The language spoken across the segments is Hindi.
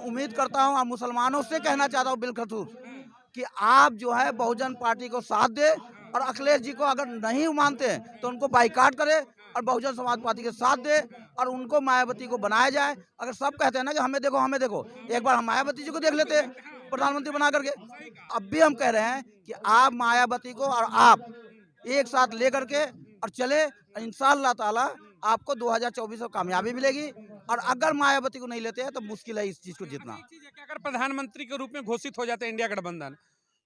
उम्मीद करता हूँ और मुसलमानों से कहना चाहता हूँ बिलखसूस कि आप जो है बहुजन पार्टी को साथ दे, और अखिलेश जी को अगर नहीं मानते हैं तो उनको बाइकाट करे और बहुजन समाज पार्टी के साथ दे, और उनको मायावती को बनाया जाए। अगर सब कहते हैं ना कि हमें देखो हमें देखो, एक बार हम मायावती जी को देख लेते हैं प्रधानमंत्री बना करके। अब भी हम कह रहे हैं कि आप मायावती को और आप एक साथ लेकर के और चले, इंशाअल्लाह ताला आपको 2024 में कामयाबी मिलेगी। और अगर मायावती को नहीं लेते हैं तो मुश्किल है इस चीज को जीतना। अगर प्रधानमंत्री के रूप में घोषित हो जाते हैं इंडिया गठबंधन,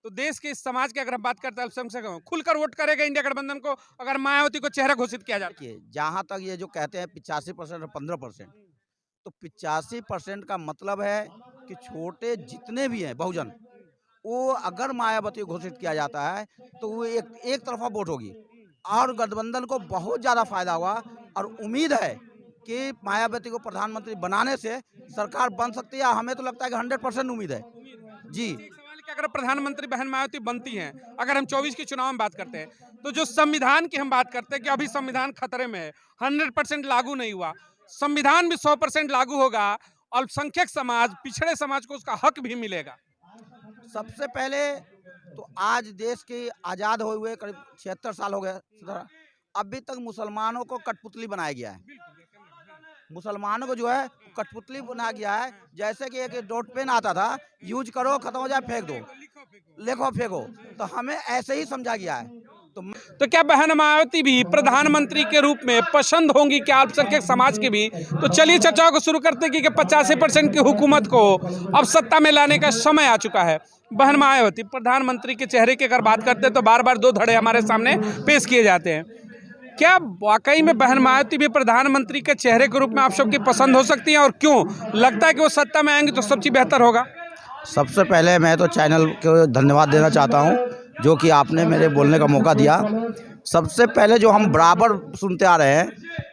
तो देश के इस समाज की अगर हम बात करते हैं अल्पसंख्यक खुलकर वोट करेगा इंडिया गठबंधन को अगर मायावती को चेहरा घोषित किया जाता है। देखिए, जहाँ तक ये जो कहते हैं 85% और 15%, तो 85% का मतलब है कि छोटे जितने भी हैं बहुजन, वो अगर मायावती को घोषित किया जाता है तो वो एक तरफा वोट होगी, और गठबंधन को बहुत ज़्यादा फायदा हुआ। और उम्मीद है कि मायावती को प्रधानमंत्री बनाने से सरकार बन सकती है। हमें तो लगता है कि 100% उम्मीद है जी। एक सवाल है कि अगर प्रधानमंत्री बहन मायावती बनती हैं, अगर हम 24 के चुनाव में बात करते हैं, तो जो संविधान की हम बात करते हैं कि अभी संविधान खतरे में है, 100% लागू नहीं हुआ, संविधान भी 100% लागू होगा, अल्पसंख्यक समाज पिछड़े समाज को उसका हक भी मिलेगा। सबसे पहले तो आज देश के आज़ाद हुए हुए करीब 76 साल हो गए, अभी तक मुसलमानों को कठपुतली बनाया गया है। मुसलमानों को जो है कठपुतली बनाया गया है, जैसे कि एक डॉट पेन आता था, यूज करो खत्म हो जाए फेंक दो, लिखो फेंको, तो हमें ऐसे ही समझा गया है। तो क्या बहन मायावती भी प्रधानमंत्री के रूप में पसंद होंगी क्या अल्पसंख्यक समाज की भी? तो चलिए चर्चाओं को शुरू करते हैं कि 85% की हुकूमत को अब सत्ता में लाने का समय आ चुका है। बहन मायावती प्रधानमंत्री के चेहरे की अगर बात करते हैं तो बार बार दो धड़े हमारे सामने पेश किए जाते हैं। क्या वाकई में बहन मायावती भी प्रधानमंत्री के चेहरे के रूप में आप सबकी पसंद हो सकती है, और क्यों लगता है कि वो सत्ता में आएंगे तो सब चीज बेहतर होगा? सबसे पहले मैं तो चैनल को धन्यवाद देना चाहता हूं, जो कि आपने मेरे बोलने का मौका दिया। सबसे पहले जो हम बराबर सुनते आ रहे हैं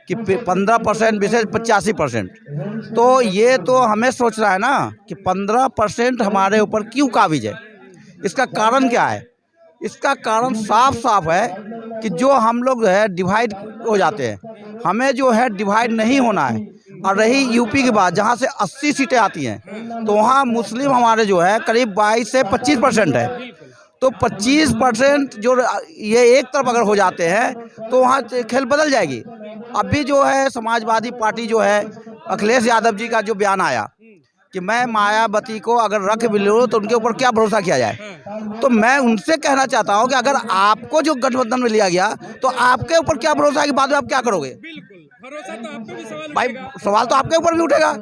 कि 15% विशेष 85%, तो ये तो हमें सोचना है ना कि 15% हमारे ऊपर क्यों काबिज है, इसका कारण क्या है। इसका कारण साफ साफ है कि जो हम लोग है डिवाइड हो जाते हैं, हमें जो है डिवाइड नहीं होना है। और रही यूपी की बात, जहाँ से 80 सीटें आती हैं, तो वहाँ मुस्लिम हमारे जो है करीब 22 से 25% है। तो 25% जो ये एक तरफ अगर हो जाते हैं तो वहाँ खेल बदल जाएगी। अभी जो है समाजवादी पार्टी जो है, अखिलेश यादव जी का जो बयान आया कि मैं मायावती को अगर रख भी लूँ तो उनके ऊपर क्या भरोसा किया जाए, तो मैं उनसे कहना चाहता हूँ कि अगर आपको जो गठबंधन में लिया गया तो आपके ऊपर क्या भरोसा है कि बाद में आप क्या करोगे। भरोसा तो आप पे भी सवाल भाई उठेगा। सवाल तो आपके ऊपर भी उठेगा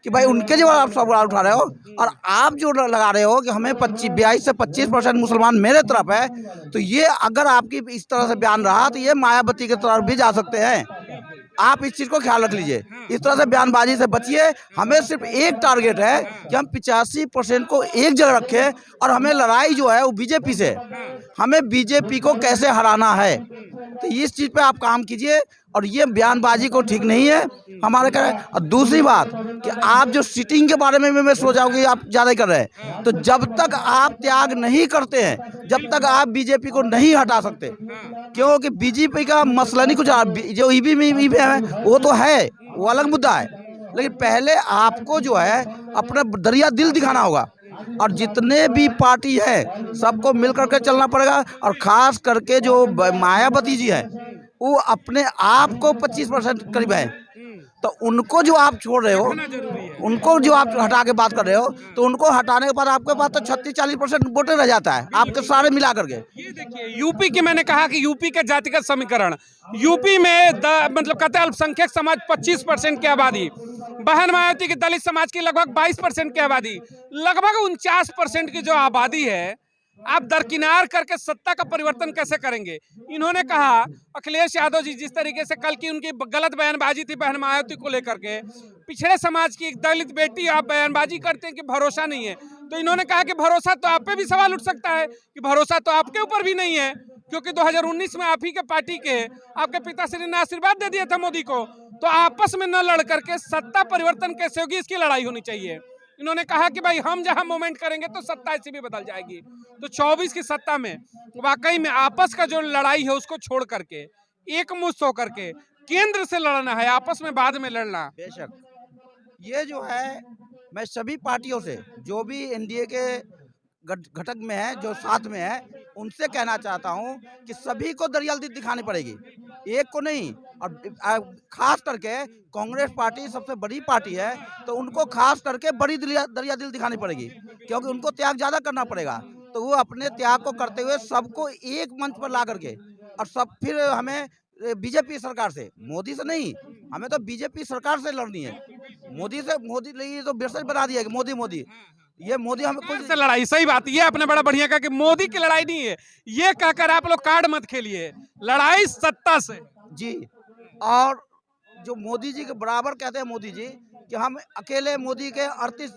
कि भाई उनके जो आप सवाल उठा रहे हो, और आप जो लगा रहे हो कि हमें 22 से 25% मुसलमान मेरे तरफ है, तो ये अगर आपकी इस तरह से बयान रहा तो ये मायावती की तरफ भी जा सकते हैं। आप इस चीज़ को ख्याल रख लीजिए, इस तरह से बयानबाजी से बचिए। हमें सिर्फ एक टारगेट है कि हम 85% को एक जगह रखें, और हमें लड़ाई जो है वो बीजेपी से, हमें बीजेपी को कैसे हराना है, तो इस चीज़ पे आप काम कीजिए। और ये बयानबाजी को ठीक नहीं है हमारे का। और दूसरी बात कि आप जो सीटिंग के बारे में भी मैं सोच रहा हूँ कि आप ज़्यादा कर रहे हैं, तो जब तक आप त्याग नहीं करते हैं, जब तक आप बीजेपी को नहीं हटा सकते, क्योंकि बीजेपी का मसला नहीं कुछ, जो ईवी में है वो तो है, वो अलग मुद्दा है, लेकिन पहले आपको जो है अपना दरिया दिल दिखाना होगा। और जितने भी पार्टी है सबको मिल करके चलना पड़ेगा। और ख़ास करके जो मायावती जी है, वो अपने आप को 25% करीब है, तो उनको जो आप छोड़ रहे हो, उनको जो आप हटा के बात कर रहे हो, तो उनको हटाने के बाद आपके पास तो 36-40% वोटर रह जाता है आपके सारे मिला करके। ये देखिए यूपी की, मैंने कहा कि यूपी के जातिगत समीकरण, यूपी में मतलब कहते हैं अल्पसंख्यक समाज 25% की आबादी, बहन मायावती की दलित समाज की लगभग 22% की आबादी, लगभग 49% की जो आबादी है, आप दरकिनार करके सत्ता का परिवर्तन कैसे करेंगे? इन्होंने कहा अखिलेश यादव जी, जिस तरीके से कल की उनकी गलत बयानबाजी थी बहन मायावती को लेकर के, पिछड़े समाज की एक दलित बेटी आप बयानबाजी करते हैं कि भरोसा नहीं है, तो इन्होंने कहा कि भरोसा तो आप पे भी सवाल उठ सकता है कि भरोसा तो आपके ऊपर भी नहीं है, क्योंकि 2019 में आप ही के पार्टी के आपके पिताश्री ने आशीर्वाद दे दिया था मोदी को, तो आपस में न लड़ करके सत्ता परिवर्तन कैसे होगी, इसकी लड़ाई होनी चाहिए। इन्होंने कहा कि भाई हम जहां मूवमेंट करेंगे तो सत्ता ऐसी भी बदल जाएगी। तो 24 की सत्ता में वाकई में आपस का जो लड़ाई है उसको छोड़ करके एक मुश्त होकर के केंद्र से लड़ना है, आपस में बाद में लड़ना। बेशक ये जो है मैं सभी पार्टियों से, जो भी एनडीए के घटक में है, जो साथ में है, उनसे कहना चाहता हूं कि सभी को दरियादिल दिखानी पड़ेगी, एक को नहीं। और खास करके कांग्रेस पार्टी सबसे बड़ी पार्टी है, तो उनको खास करके बड़ी दरियादिल दिखानी पड़ेगी, क्योंकि उनको त्याग ज़्यादा करना पड़ेगा। तो वो अपने त्याग को करते हुए सबको एक मंच पर ला करके, और सब फिर हमें बीजेपी सरकार से, मोदी से नहीं, हमें तो बीजेपी सरकार से लड़नी है। मोदी से, मोदी ने तो मैसेज बना दिया कि मोदी मोदी, ये मोदी हमें सरकार कुछ से लड़ाई, सही बात, ये आपने बड़ा बढ़िया कहा कि मोदी की लड़ाई नहीं है, ये कहकर आप लोग कार्ड मत खेलिए, लड़ाई सत्ता से। जी। और जो मोदी जी के बराबर कहते हैं मोदी जी कि हम अकेले मोदी के 38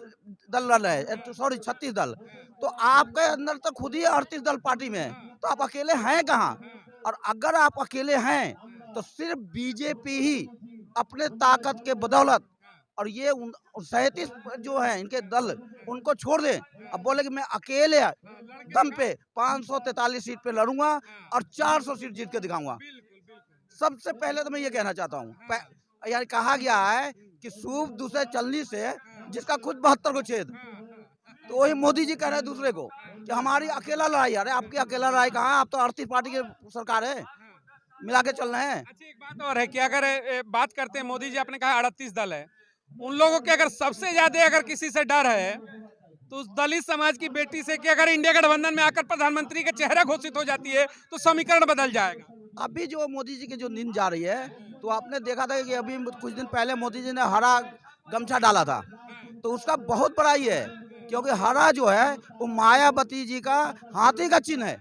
दल लड़ रहे हैं, सॉरी 36 दल, तो आपके अंदर तो खुद ही 38 दल पार्टी में है, तो आप अकेले हैं कहाँ? और अगर आप अकेले हैं तो सिर्फ बीजेपी ही अपने ताकत के बदौलत, और ये 37 जो है इनके दल, उनको छोड़ दें। अब बोले कि मैं अकेले दम पे 543 सीट पे लड़ूंगा और 400 सीट जीत के दिखाऊंगा। सबसे पहले तो मैं ये कहना चाहता हूँ, यार कहा गया है कि सूप दूसरे चलनी से जिसका खुद 72 को छेद, तो वही मोदी जी कह रहे हैं दूसरे को कि हमारी अकेला लड़ाई। अरे आपकी अकेला लड़ाई कहाँ है? आप तो 38 पार्टी की सरकार है, मिला के चल रहे हैं। अच्छा, एक बात और है कि अगर बात करते हैं, मोदी जी आपने कहा 38 दल है, उन लोगों के अगर सबसे ज्यादा अगर किसी से डर है तो उस दलित समाज की बेटी से कि अगर इंडिया गठबंधन में आकर प्रधानमंत्री का चेहरा घोषित हो जाती है तो समीकरण बदल जाएगा। अभी जो मोदी जी की जो नींद जा रही है, तो आपने देखा था कि अभी कुछ दिन पहले मोदी जी ने हरा गमछा डाला था, तो उसका बहुत बड़ा ही है, क्योंकि हरा जो है वो मायावती जी का हाथी का चिन्ह है।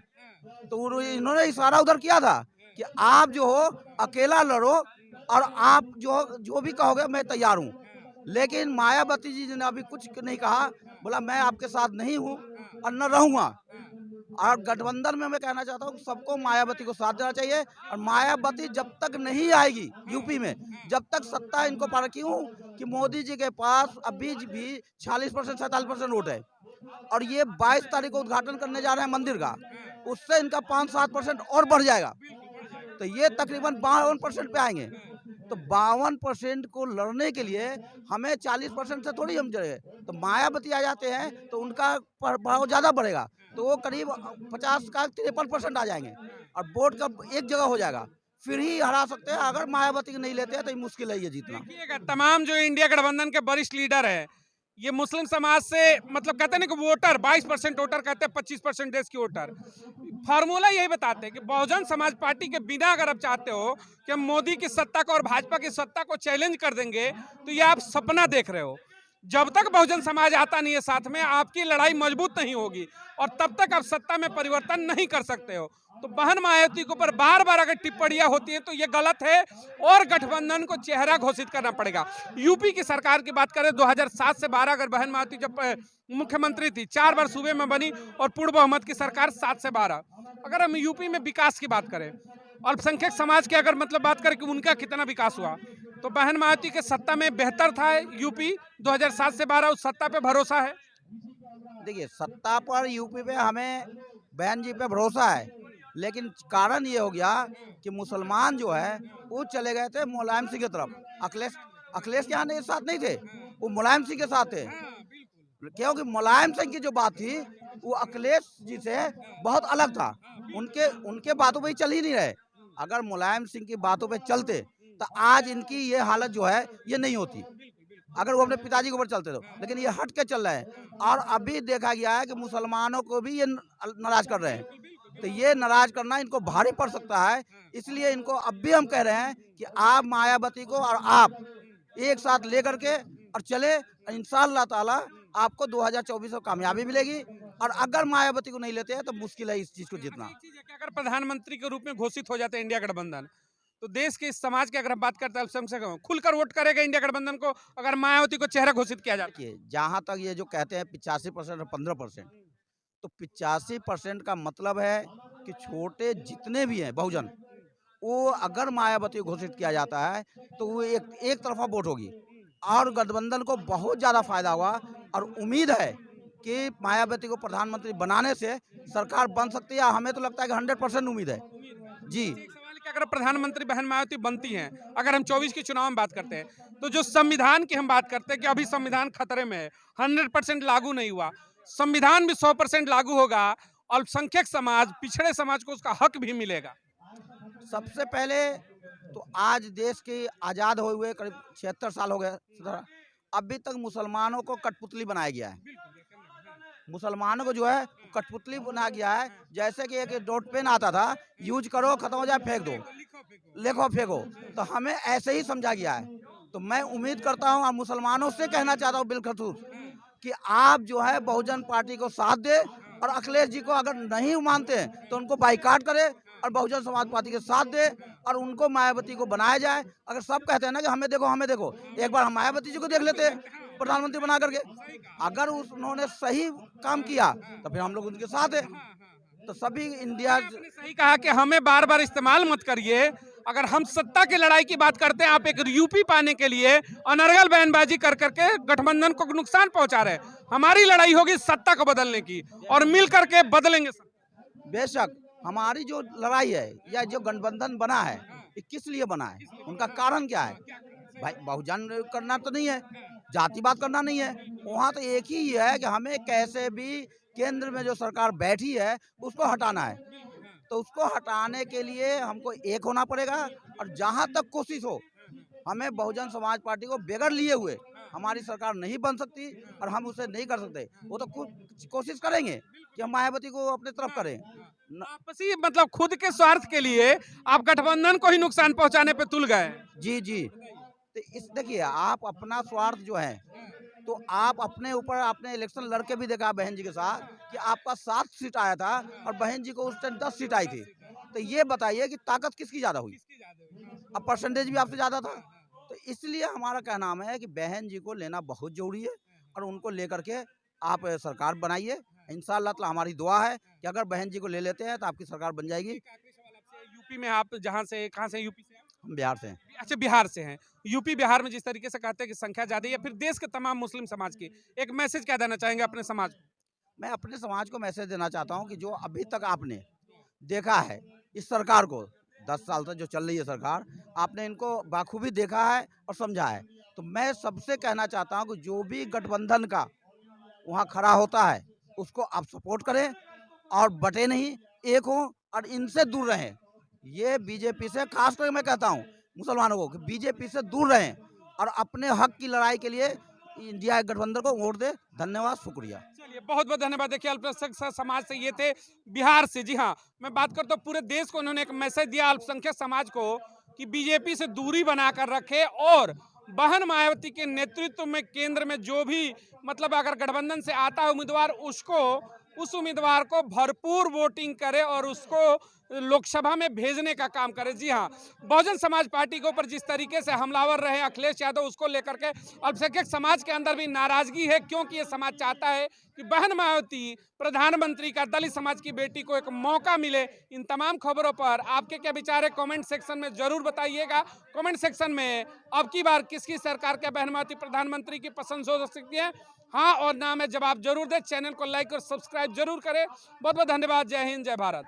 तो इन्होंने इशारा उधर किया था कि आप जो हो अकेला लड़ो, और आप जो भी कहोगे मैं तैयार हूँ। लेकिन मायावती जी ने अभी कुछ नहीं कहा, बोला मैं आपके साथ नहीं हूँ और न रहूँगा। और गठबंधन में मैं कहना चाहता हूँ सबको मायावती को साथ देना चाहिए, और मायावती जब तक नहीं आएगी यूपी में, जब तक सत्ता इनको पार, क्यों कि मोदी जी के पास अभी भी 46% 47% वोट है, और ये 22 तारीख को उद्घाटन करने जा रहे हैं मंदिर का, उससे इनका 5-7% और बढ़ जाएगा, तो ये तकरीबन 52% पे आएंगे। तो 52% को लड़ने के लिए हमें 40% से थोड़ी हम जड़े, तो मायावती आ जाते हैं तो उनका प्रभाव ज़्यादा बढ़ेगा, तो वो करीब 50 का 53% आ जाएंगे, और वोट का एक जगह हो जाएगा, फिर ही हरा सकते हैं। अगर मायावती को नहीं लेते हैं तो ये मुश्किल है ये जीतना। देखिएगा, तमाम जो इंडिया गठबंधन के वरिष्ठ लीडर है, ये मुस्लिम समाज से, मतलब कहते हैं ना कि वोटर 22% वोटर कहते हैं 25% देश की वोटर, फार्मूला यही बताते हैं कि बहुजन समाज पार्टी के बिना अगर आप चाहते हो कि हम मोदी की सत्ता को और भाजपा की सत्ता को चैलेंज कर देंगे, तो ये आप सपना देख रहे हो। जब तक बहुजन समाज आता नहीं है साथ में, आपकी लड़ाई मजबूत नहीं होगी, और तब तक आप सत्ता में परिवर्तन नहीं कर सकते हो। तो बहन मायावती के ऊपर बार बार अगर टिप्पणियां होती हैं तो ये गलत है, और गठबंधन को चेहरा घोषित करना पड़ेगा। यूपी की सरकार की बात करें, 2007 से 12 अगर बहन मायावती जब मुख्यमंत्री थी, 4 बार सूबे में बनी, और पूर्ण बहुमत की सरकार 7 से 12। अगर हम यूपी में विकास की बात करें, अल्पसंख्यक समाज की अगर मतलब बात करें कि उनका कितना विकास हुआ, तो बहन मायावती के सत्ता में बेहतर था यूपी 2007 से 12, उस सत्ता पे भरोसा है। देखिए, सत्ता पर यूपी पे हमें बहन जी पे भरोसा है, लेकिन कारण ये हो गया कि मुसलमान जो है वो चले गए थे मुलायम सिंह की तरफ। अखिलेश अखिलेश के यहाँ साथ नहीं थे, वो मुलायम सिंह के साथ थे, क्योंकि मुलायम सिंह की जो बात थी वो अखिलेश जी से बहुत अलग था। उनके उनके बातों पे ही चल ही नहीं रहे। अगर मुलायम सिंह की बातों पे चलते तो आज इनकी ये हालत जो है ये नहीं होती, अगर वो अपने पिताजी के ऊपर चलते तो। लेकिन ये हट के चल रहे हैं, और अभी देखा गया है कि मुसलमानों को भी ये नाराज कर रहे हैं, तो ये नाराज करना इनको भारी पड़ सकता है। इसलिए इनको अब भी हम कह रहे हैं कि आप मायावती को और आप एक साथ लेकर के और चले, इंशाअल्लाह ताला आपको 2024 में कामयाबी मिलेगी। और अगर मायावती को नहीं लेते हैं तो मुश्किल है इस चीज को जीतना। एक चीज है कि अगर प्रधानमंत्री के रूप में घोषित हो जाते हैं इंडिया गठबंधन, तो देश के इस समाज की अगर हम बात करते हैं, अल्पसंख्यक खुलकर वोट करेगा इंडिया गठबंधन को अगर मायावती को चेहरा घोषित किया जाता है। देखिए, जहाँ तक ये जो कहते हैं 85% और 15%, तो 85% का मतलब है कि छोटे जितने भी हैं बहुजन, वो अगर मायावती को घोषित किया जाता है तो वो एक तरफा वोट होगी, और गठबंधन को बहुत ज़्यादा फायदा हुआ। और उम्मीद है कि मायावती को प्रधानमंत्री बनाने से सरकार बन सकती है। हमें तो लगता है कि 100% उम्मीद है जी। एक सवाल की अगर प्रधानमंत्री बहन मायावती बनती हैं, अगर हम 24 के चुनाव में बात करते हैं, तो जो संविधान की हम बात करते हैं कि अभी संविधान खतरे में है, 100% लागू नहीं हुआ, संविधान भी 100% लागू होगा, अल्पसंख्यक समाज, पिछड़े समाज को उसका हक भी मिलेगा। सबसे पहले तो आज देश के आज़ाद हुए हुए करीब 76 साल हो गए, अभी तक मुसलमानों को कठपुतली बनाया गया है। मुसलमानों को जो है कठपुतली बनाया गया है, जैसे कि एक डॉट पेन आता था, यूज करो खत्म हो जाए फेंक दो, लिखो फेंको, तो हमें ऐसे ही समझा गया है। तो मैं उम्मीद करता हूँ और मुसलमानों से कहना चाहता हूँ बिलखसूस कि आप जो है बहुजन पार्टी को साथ दे, और अखिलेश जी को अगर नहीं मानते हैं तो उनको बाइकाट करे और बहुजन समाज पार्टी के साथ दे, और उनको मायावती को बनाया जाए। अगर सब कहते हैं ना कि हमें देखो, एक बार हम मायावती जी को देख लेते हैं प्रधानमंत्री बना करके, अगर उन्होंने सही काम किया तो फिर हम लोग उनके साथ हैं। तो सभी इंडिया आपने सही कहा कि हमें बार बार इस्तेमाल मत करिए। अगर हम सत्ता की लड़ाई की बात करते हैं, आप एक यूपी पाने के लिए अनर्गल बयानबाजी कर करके गठबंधन को नुकसान पहुंचा रहे हैं। हमारी लड़ाई होगी सत्ता को बदलने की, और मिल करके बदलेंगे। बेशक हमारी जो लड़ाई है या जो गठबंधन बना है, ये किस लिए बना है, उनका कारण क्या है? भाई बहुजन करना तो नहीं है, जातिवाद करना नहीं है, वहाँ तो एक ही है कि हमें कैसे भी केंद्र में जो सरकार बैठी है उसको हटाना है। तो उसको हटाने के लिए हमको एक होना पड़ेगा, और जहाँ तक कोशिश हो, हमें बहुजन समाज पार्टी को बगैर लिए हुए हमारी सरकार नहीं बन सकती, और हम उसे नहीं कर सकते। वो तो कुछ कोशिश करेंगे कि हम मायावती को अपने तरफ करें। आपसी मतलब खुद के स्वार्थ के लिए आप गठबंधन को ही नुकसान पहुंचाने पे तुल गए। जी जी, तो इस देखिए, आप अपना स्वार्थ जो है, तो आप अपने ऊपर आपने इलेक्शन लड़के भी देखा बहन जी के साथ कि आपका 7 सीट आया था और बहन जी को उस टाइम 10 सीट आई थी। तो ये बताइए कि ताकत किसकी ज़्यादा हुई? अब परसेंटेज भी आपसे ज़्यादा था। तो इसलिए हमारा क्या नाम है कि बहन जी को लेना बहुत ज़रूरी है, और उनको लेकर के आप सरकार बनाइए। इंशाअल्लाह ताला हमारी दुआ है कि अगर बहन जी को ले लेते हैं तो आपकी सरकार बन जाएगी। यूपी में आप जहां से, कहां से, यूपी से? हम बिहार से हैं। अच्छा, बिहार से हैं। यूपी बिहार में जिस तरीके से कहते हैं कि संख्या ज्यादा है, या फिर देश के तमाम मुस्लिम समाज की, एक मैसेज क्या देना चाहेंगे अपने समाज को? मैं अपने समाज को मैसेज देना चाहता हूँ कि जो अभी तक आपने देखा है इस सरकार को, 10 साल तक जो चल रही है सरकार, आपने इनको बाखूबी देखा है और समझा है। तो मैं सबसे कहना चाहता हूँ कि जो भी गठबंधन का वहाँ खड़ा होता है उसको आप सपोर्ट करें, और बटे नहीं, एक हों और इनसे दूर रहें। ये बीजेपी से, खास करके मैं कहता हूँ मुसलमानों को कि बीजेपी से दूर रहें और अपने हक की लड़ाई के लिए इंडिया गठबंधन को वोट दें। धन्यवाद, शुक्रिया। चलिए, बहुत बहुत धन्यवाद। देखिए, अल्पसंख्यक समाज से ये थे बिहार से। जी हाँ, मैं बात करता हूँ पूरे देश को, उन्होंने एक मैसेज दिया अल्पसंख्यक समाज को कि बीजेपी से दूरी बनाकर रखे, और बहन मायावती के नेतृत्व में केंद्र में जो भी मतलब अगर गठबंधन से आता है उम्मीदवार, उस उम्मीदवार को भरपूर वोटिंग करे और उसको लोकसभा में भेजने का काम करे। जी हाँ, बहुजन समाज पार्टी के ऊपर जिस तरीके से हमलावर रहे अखिलेश यादव, उसको लेकर के अल्पसंख्यक समाज के अंदर भी नाराजगी है, क्योंकि ये समाज चाहता है कि बहन मायावती प्रधानमंत्री का, दलित समाज की बेटी को एक मौका मिले। इन तमाम खबरों पर आपके क्या विचार है, कमेंट सेक्शन में जरूर बताइएगा। कमेंट सेक्शन में अब की बार किसकी सरकार के बहन मायावती प्रधानमंत्री की पसंद हो सकती है, हाँ और ना में जवाब जरूर दें। चैनल को लाइक और सब्सक्राइब जरूर करें। बहुत बहुत धन्यवाद। जय हिंद, जय भारत।